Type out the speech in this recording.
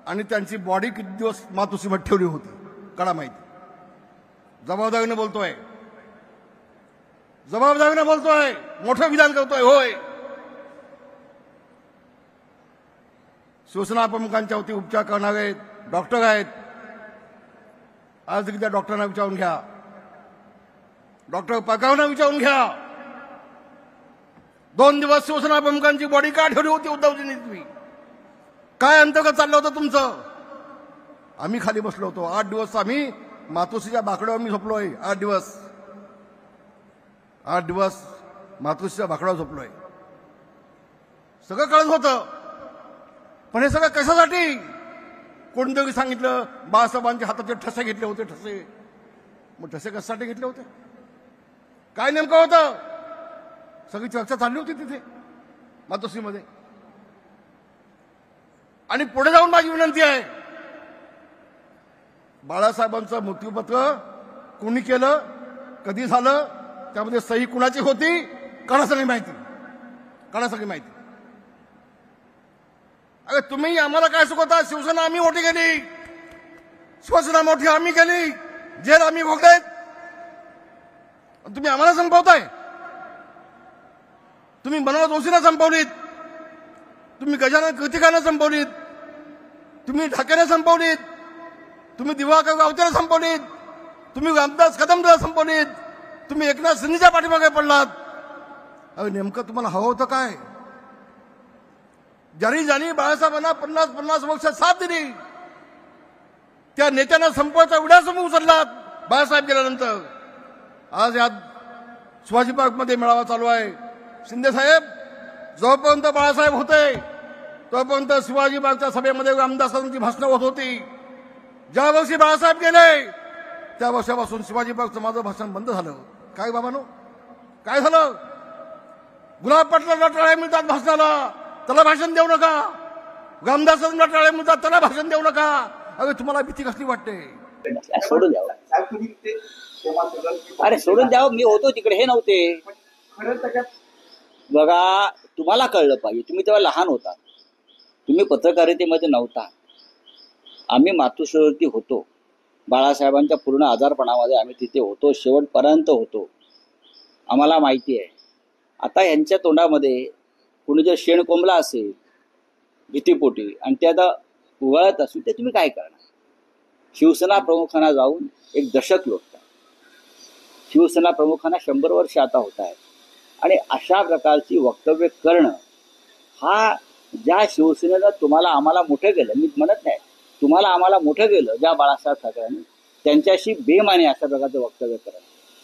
आणि त्यांची बॉडी किती दिवस मातोश्रीमध्ये ठेवली होती कडा माहिती. जबाबदारीने बोलतोय, जबाबदारीने बोलतोय, मोठं विधान करतोय. होय, शिवसेना प्रमुखांच्या वती उपचार करणारे डॉक्टर आहेत. आज त्या डॉक्टरांना विचारून घ्या, डॉक्टर पगारांना विचारून घ्या, 2 दिवस शिवसेना प्रमुखांची बॉडी का ठेवली होती उद्धवजींनी? तुम्ही काय अंतर्गत चाललं होतं तुमचं? आम्ही खाली बसलो होतो. 8 दिवस आम्ही मातोश्रीच्या बाकड्यावर मी झोपलोय. 8 दिवस मातोश्रीच्या बाकड्यावर झोपलोय. सगळं कळत होतं. पण हे सगळं कशासाठी? कोणतरी सांगितलं बाळासाहेबांच्या हाताचे ठसे घेतले होते. ठसे, मग ठसे कशासाठी घेतले होते? काय नेमकं होतं? सगळी चर्चा चालली होती तिथे मातोश्रीमध्ये. आणि पुढे जाऊन माझी विनंती आहे, बाळासाहेबांचं मृत्यूपत्र कोणी केलं, कधी झालं, त्यामध्ये सही कुणाची होती, कळा सगळी माहिती, कळा सगळी माहिती. अरे तुम्ही आम्हाला काय शिकवता? शिवसेना आम्ही मोठी केली, शिवसेना मोठी आम्ही केली, जेल आम्ही भोगलेत, तुम्ही आम्हाला संपवताय. तुम्ही मनोहर जोशीला संपवलीत, तुम्ही गजानन कीर्तिकांना संपवलीत, तुम्ही ढाकेने संपवलीत, तुम्ही दिवाकर गावतेला संपवलीत, तुम्ही रामदास कदमला संपवलीत, तुम्ही एकनाथ शिंदेच्या पाठीमागे पडलात. अरे नेमकं तुम्हाला हवं होतं काय? ज्यांनी बाळासाहेबांना 50 वर्ष साथ दिली त्या नेत्यांना संपवायचा विडासमूह उचललात बाळासाहेब गेल्यानंतर. आज यात शिवाजी पार्कमध्ये मेळावा चालू आहे. शिंदे साहेब, जोपर्यंत बाळासाहेब होते तोपर्यंत शिवाजी पार्कच्या सभेमध्ये रामदासांची भाषणं होत होती. ज्या वर्षी बाळासाहेब गेले त्या वर्षापासून शिवाजी पार्कचं माझं भाषण बंद झालं. काय बाबांनो, काय झालं? गुलाब पाटलांना टाळ्या मिळतात भाषणाला, त्याला भाषण देऊ नका. रामदासांना टाळ्या मिळतात, त्याला भाषण देऊ नका. अरे तुम्हाला भीती कसली वाटते? सोडून द्यावं. अरे सोडून द्यावं, मी होतो तिकडे, हे नव्हते. बघा, तुम्हाला कळलं पाहिजे, तुम्ही तेव्हा लहान होता, तुम्ही पत्रकारितेमध्ये नव्हता. आम्ही मातोश्रीवरती होतो. बाळासाहेबांच्या पूर्ण आजारपणामध्ये आम्ही तिथे होतो, शेवटपर्यंत होतो. आम्हाला माहिती आहे. आता यांच्या तोंडामध्ये कुणी जर शेण कोंबला असेल भीतीपोटी आणि ते आता उगाळत असेल, ते तुम्ही काय करणार? शिवसेना प्रमुखांना जाऊन एक दशक लोटतात. शिवसेना प्रमुखांना 100 वर्ष आता होत आहेत. आणि अशा प्रकारची वक्तव्य करणं, हा ज्या शिवसेनेनं तुम्हाला आम्हाला मोठं केलं, मी म्हणत नाही तुम्हाला आम्हाला मोठं केलं ज्या बाळासाहेब ठाकरेंनी, त्यांच्याशी बेमाने अशा प्रकारचं वक्तव्य करणं